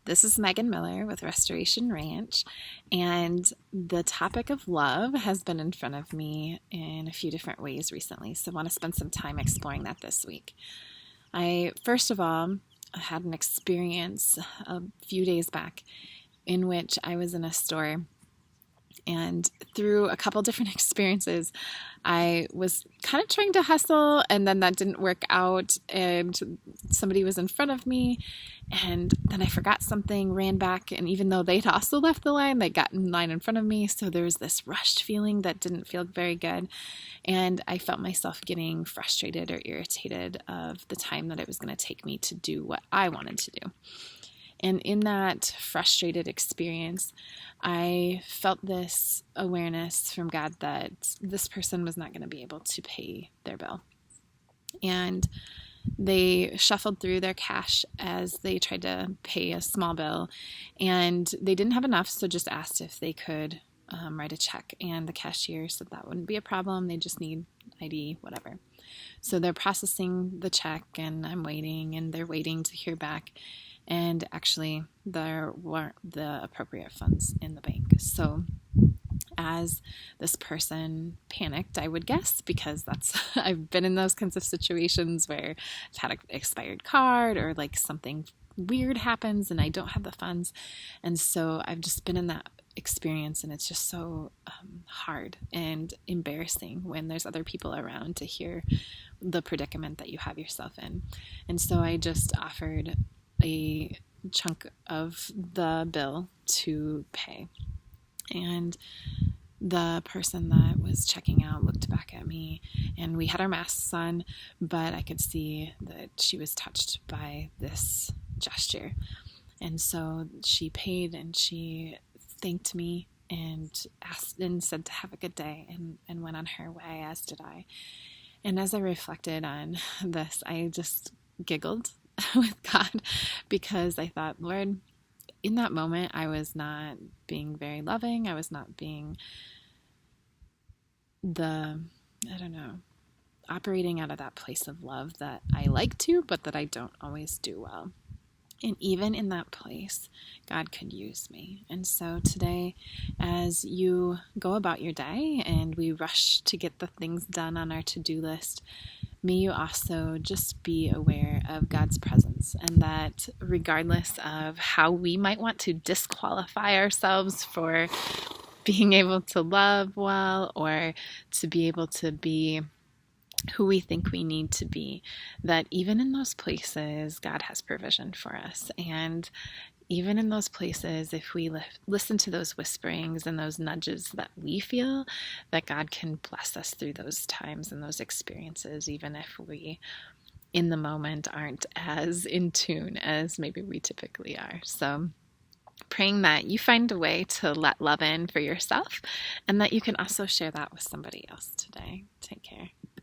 This is Megan Miller with Restoration Ranch, and the topic of love has been in front of me in a few different ways recently, so I want to spend some time exploring that this week. First of all, had an experience a few days back in which I was in a store, and through a couple different experiences, I was kind of trying to hustle, and then that didn't work out, and somebody was in front of me, and then I forgot something, ran back, and even though they'd also left the line, they got in line in front of me, so there was this rushed feeling that didn't feel very good, and I felt myself getting frustrated or irritated of the time that it was going to take me to do what I wanted to do. And in that frustrated experience, I felt this awareness from God that this person was not going to be able to pay their bill. And they shuffled through their cash as they tried to pay a small bill, and they didn't have enough, so just asked if they could write a check. And the cashier said that wouldn't be a problem. They just need ID, whatever. So they're processing the check, and I'm waiting, and they're waiting to hear back. And actually, there weren't the appropriate funds in the bank. So as this person panicked, I would guess, because I've been in those kinds of situations where I've had an expired card or like something weird happens and I don't have the funds. And so I've just been in that experience, and it's just so hard and embarrassing when there's other people around to hear the predicament that you have yourself in. And so I just offered a chunk of the bill to pay. And the person that was checking out looked back at me, and we had our masks on, but I could see that she was touched by this gesture. And so she paid, and she thanked me and asked and said to have a good day, and went on her way, as did I. And as I reflected on this, I just giggled with God, because I thought, Lord, in that moment, I was not being very loving. I was not being operating out of that place of love that I like to, but that I don't always do well. And even in that place, God could use me. And so today, as you go about your day and we rush to get the things done on our to-do list, may you also just be aware of God's presence, and that regardless of how we might want to disqualify ourselves for being able to love well or to be able to be who we think we need to be, that even in those places, God has provision for us. And even in those places, if we listen to those whisperings and those nudges that we feel, that God can bless us through those times and those experiences, even if we, in the moment, aren't as in tune as maybe we typically are. So praying that you find a way to let love in for yourself, and that you can also share that with somebody else today. Take care.